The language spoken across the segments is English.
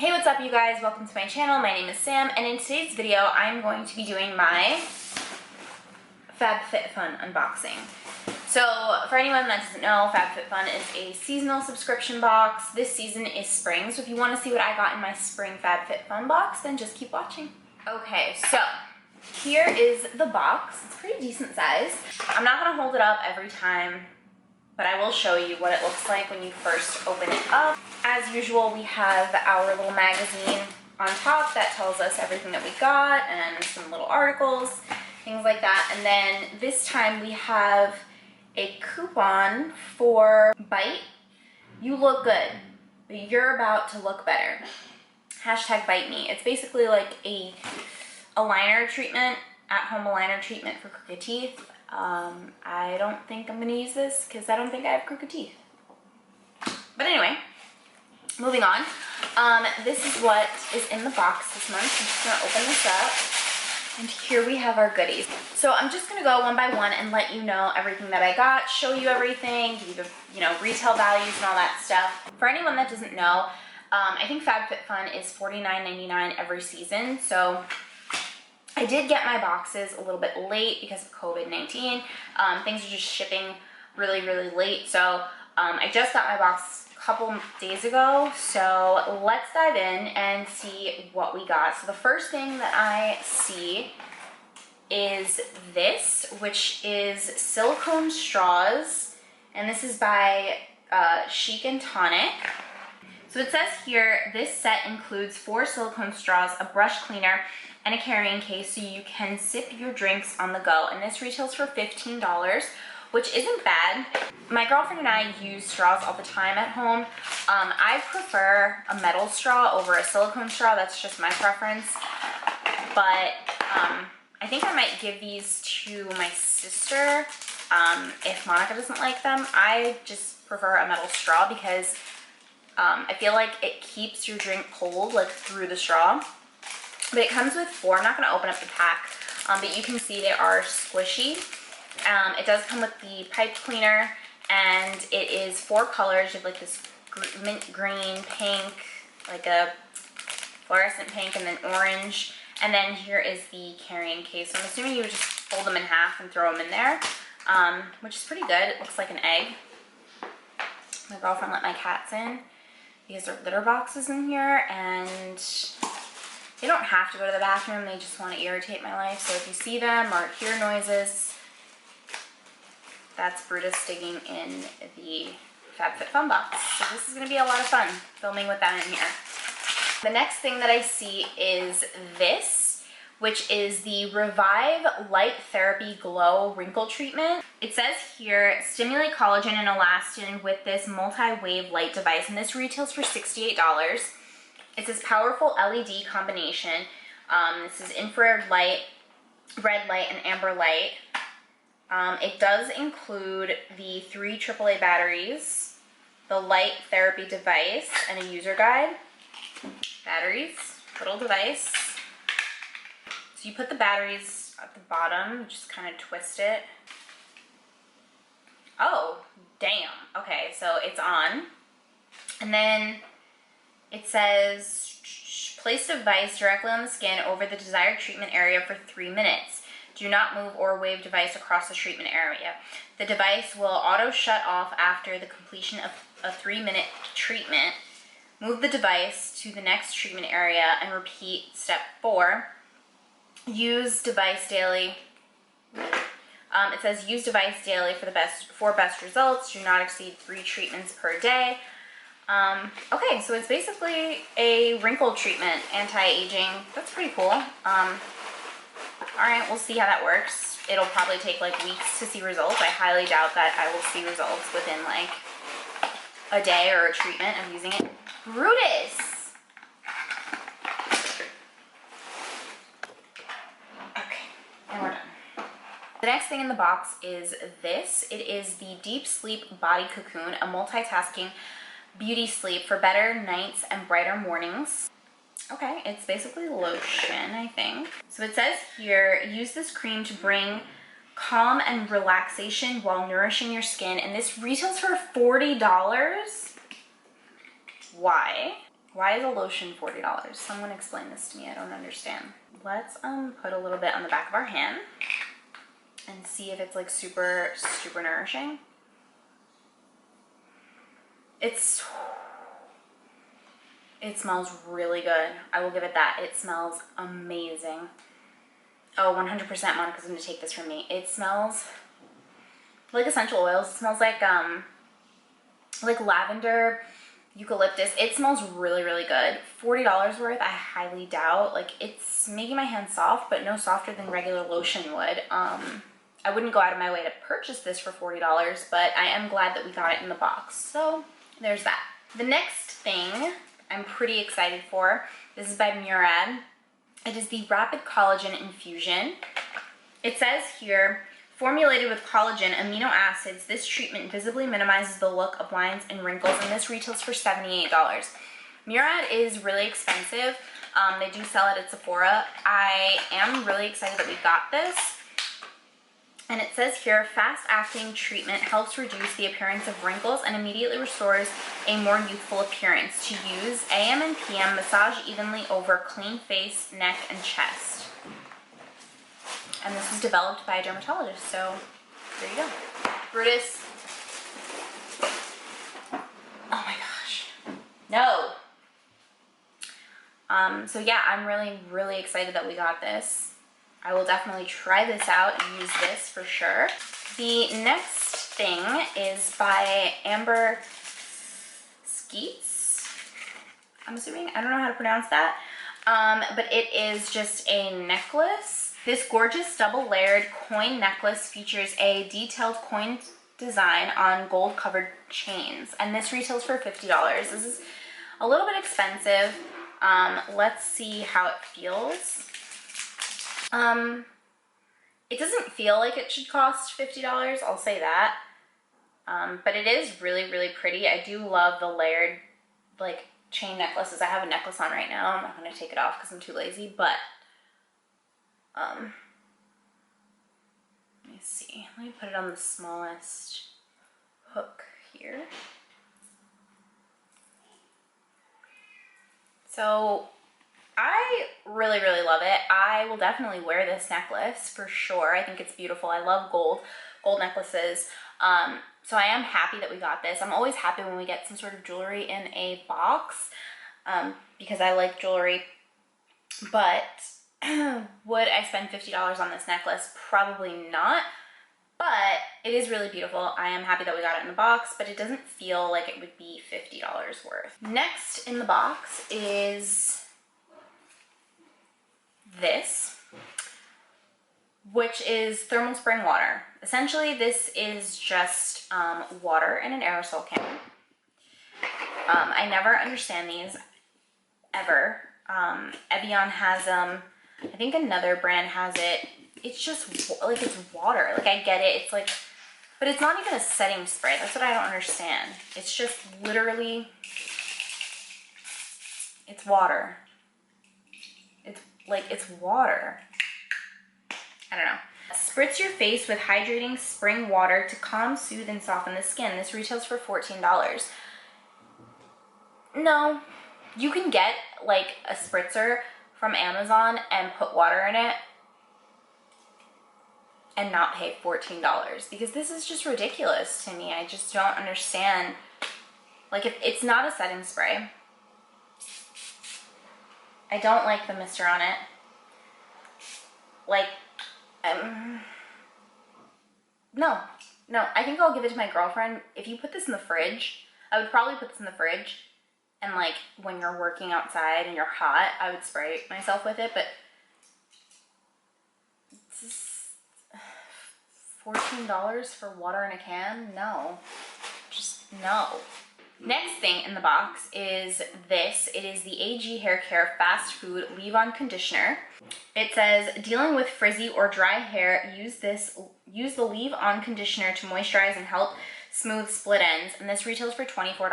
Hey, what's up you guys? Welcome to my channel. My name is Sam, and in today's video I'm going to be doing my FabFitFun unboxing. So for anyone that doesn't know, FabFitFun is a seasonal subscription box. This season is spring, so if you want to see what I got in my spring FabFitFun box, then just keep watching. Okay, so here is the box. It's pretty decent size. I'm not going to hold it up every time, but I will show you what it looks like when you first open it up. As usual, we have our little magazine on top that tells us everything that we got and some little articles, things like that. And then this time we have a coupon for Bite. You look good, but you're about to look better. Hashtag Bite Me. It's basically like a aligner treatment, at-home aligner treatment for crooked teeth. I don't think I'm gonna use this because I don't think I have crooked teeth. But anyway, moving on. This is what is in the box this month. I'm just gonna open this up. And here we have our goodies. So I'm just gonna go one by one and let you know everything that I got, show you everything, give you the retail values and all that stuff. For anyone that doesn't know, I think FabFitFun is $49.99 every season. So I did get my boxes a little bit late because of COVID-19. Things are just shipping really, really late. So I just got my box a couple days ago. So let's dive in and see what we got. So the first thing that I see is this, which is Silicone Straws. And this is by Chic and Tonic. So it says here, this set includes 4 silicone straws, a brush cleaner, and a carrying case so you can sip your drinks on the go. And this retails for $15, which isn't bad. My girlfriend and I use straws all the time at home. I prefer a metal straw over a silicone straw. That's just my preference. But I think I might give these to my sister if Monica doesn't like them. I just prefer a metal straw because I feel like it keeps your drink cold, like through the straw. But it comes with 4. I'm not going to open up the pack, but you can see they are squishy. It does come with the pipe cleaner, and it is 4 colors. You have like this mint green, pink, like a fluorescent pink, and then orange. And then here is the carrying case. So I'm assuming you would just fold them in half and throw them in there, which is pretty good. It looks like an egg. My girlfriend let my cats in because there are litter boxes in here, and they don't have to go to the bathroom, they just want to irritate my life. So if you see them or hear noises, that's Brutus digging in the FabFitFun box. So this is going to be a lot of fun filming with that in here. The next thing that I see is this, which is the Revive Light Therapy Glow Wrinkle Treatment. It says here, stimulate collagen and elastin with this multi-wave light device, and this retails for $68. It's this powerful LED combination. This is infrared light, red light, and amber light. It does include the 3 AAA batteries, the light therapy device, and a user guide. Batteries, little device. So you put the batteries at the bottom, you just kind of twist it. Oh, damn. Okay, so it's on. And then it says, place device directly on the skin over the desired treatment area for 3 minutes. Do not move or wave device across the treatment area. The device will auto shut off after the completion of a 3-minute treatment. Move the device to the next treatment area and repeat step 4. Use device daily. It says use device daily for best results. Do not exceed 3 treatments per day. Okay, so it's basically a wrinkle treatment, anti-aging. That's pretty cool. Alright, we'll see how that works. It'll probably take like weeks to see results. I highly doubt that I will see results within like a day or a treatment of using it. Brutus! Okay, and we're done. The next thing in the box is this. It is the Deep Sleep Body Cocoon, a multitasking beauty sleep for better nights and brighter mornings. Okay, it's basically lotion, I think. So it says here, use this cream to bring calm and relaxation while nourishing your skin, and this retails for $40. Why? Why is a lotion $40? Someone explain this to me. I don't understand. Let's put a little bit on the back of our hand and see if it's like super nourishing. It smells really good. I will give it that. It smells amazing. Oh, 100% Monica's gonna take this from me. It smells like essential oils. It smells like lavender, eucalyptus. It smells really, really good. $40 worth, I highly doubt. Like, it's making my hands soft, but no softer than regular lotion would. I wouldn't go out of my way to purchase this for $40, but I am glad that we got it in the box. So there's that. The next thing I'm pretty excited for, this is by Murad. It is the Rapid Collagen Infusion. It says here, formulated with collagen amino acids, this treatment visibly minimizes the look of lines and wrinkles, and this retails for $78. Murad is really expensive. They do sell it at Sephora. I am really excited that we got this. And it says here, fast-acting treatment helps reduce the appearance of wrinkles and immediately restores a more youthful appearance. To use, AM and PM, massage evenly over clean face, neck, and chest. And this was developed by a dermatologist, so there you go. Brutus. Oh my gosh. No. So yeah, I'm really, really excited that we got this. I will definitely try this out and use this for sure. The next thing is by Amber Sceats, I'm assuming. I don't know how to pronounce that. But it is just a necklace. This gorgeous double-layered coin necklace features a detailed coin design on gold-covered chains. And this retails for $50. This is a little bit expensive. Let's see how it feels. It doesn't feel like it should cost $50, I'll say that. But it is really, really pretty. I do love the layered, like, chain necklaces. I have a necklace on right now. I'm not going to take it off because I'm too lazy, but, let me see. Let me put it on the smallest hook here. So, I really, really love it. I will definitely wear this necklace for sure. I think it's beautiful. I love gold necklaces. So I am happy that we got this. I'm always happy when we get some sort of jewelry in a box because I like jewelry. But would I spend $50 on this necklace? Probably not. But it is really beautiful. I am happy that we got it in the box, but it doesn't feel like it would be $50 worth. Next in the box is this, which is thermal spring water. Essentially, this is just water in an aerosol can. I never understand these, ever. Evian has them. I think another brand has it. It's just, like, it's water. Like, I get it. It's like, but it's not even a setting spray. That's what I don't understand. It's just literally, it's water. It's water. I don't know. Spritz your face with hydrating spring water to calm, soothe, and soften the skin. This retails for $14. No, you can get like a spritzer from Amazon and put water in it and not pay $14 because this is just ridiculous to me. I just don't understand. Like, if it's not a setting spray. I don't like the mister on it. Like, no, I think I'll give it to my girlfriend. If you put this in the fridge, I would probably put this in the fridge, and like when you're working outside and you're hot, I would spray myself with it, but $14 for water in a can? No, just no. Next thing in the box is this. It is the AG Hair Care Fast Food Leave-On Conditioner. It says, dealing with frizzy or dry hair, use the leave-on conditioner to moisturize and help smooth split ends. And this retails for $24.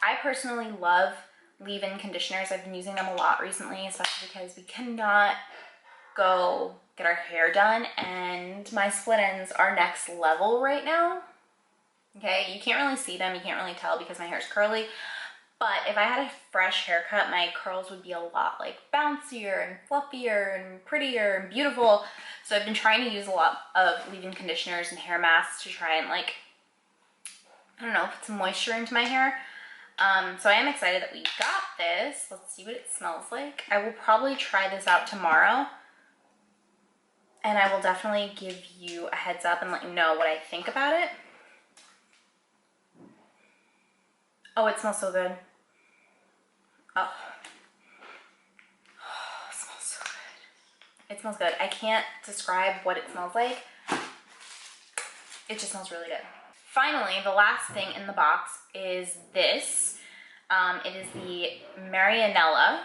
I personally love leave-in conditioners. I've been using them a lot recently, especially because we cannot go get our hair done, and my split ends are next level right now. Okay, you can't really see them, you can't really tell because my hair is curly, But if I had a fresh haircut, my curls would be a lot like bouncier and fluffier and prettier and beautiful. So I've been trying to use a lot of leave-in conditioners and hair masks to try and like, I don't know, put some moisture into my hair. So I am excited that we got this. Let's see what it smells like. I will probably try this out tomorrow. And I will definitely give you a heads up and let you know what I think about it. Oh, it smells so good. Oh. Oh, it smells so good. It smells good. I can't describe what it smells like. It just smells really good. Finally, the last thing in the box is this. It is the Marianella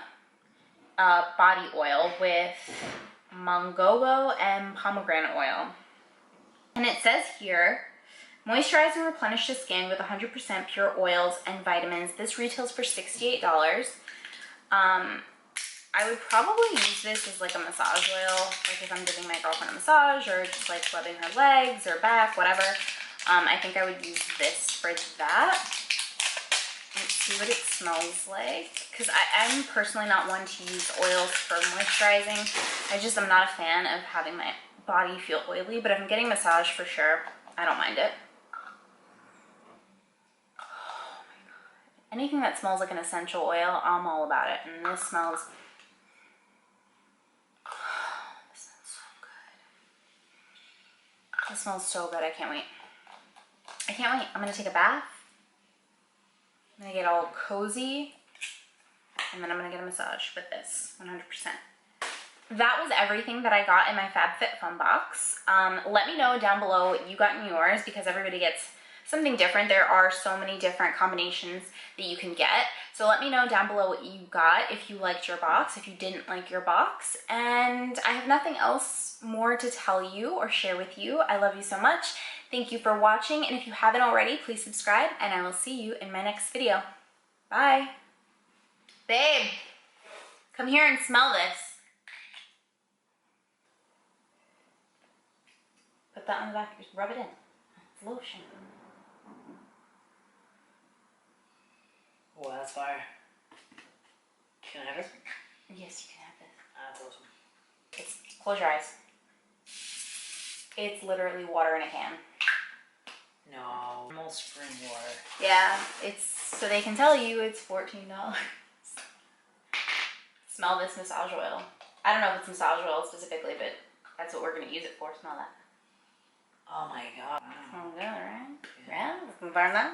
body oil with mangobo and pomegranate oil. And it says here, moisturize and replenish the skin with 100% pure oils and vitamins. This retails for $68. I would probably use this as like a massage oil, like if I'm giving my girlfriend a massage or just like rubbing her legs or back, whatever. I think I would use this for that. Let's see what it smells like. Because I'm personally not one to use oils for moisturizing. I'm not a fan of having my body feel oily, but if I'm getting massage for sure, I don't mind it. Oh my God. Anything that smells like an essential oil, I'm all about it. And this smells, this smells so good. This smells so good, I can't wait. I can't wait. I'm gonna take a bath. I'm gonna get all cozy, and then I'm gonna get a massage with this, 100%. That was everything that I got in my FabFitFun box. Let me know down below what you got in yours, because everybody gets something different. There are so many different combinations that you can get. So let me know down below what you got, if you liked your box, if you didn't like your box. And I have nothing else more to tell you or share with you. I love you so much. Thank you for watching, and if you haven't already, please subscribe, and I will see you in my next video. Bye. Babe, come here and smell this. Put that on the back, just rub it in. It's lotion. Oh, that's fire. Can I have it? Yes, you can have this. That's awesome. Close your eyes. It's literally water in a can. No, normal spring water. Yeah, it's so they can tell you it's $14. Smell this massage oil. I don't know if it's massage oil specifically, but that's what we're gonna use it for. Smell that. Oh my God. Smells good, right? Yeah. Learn that.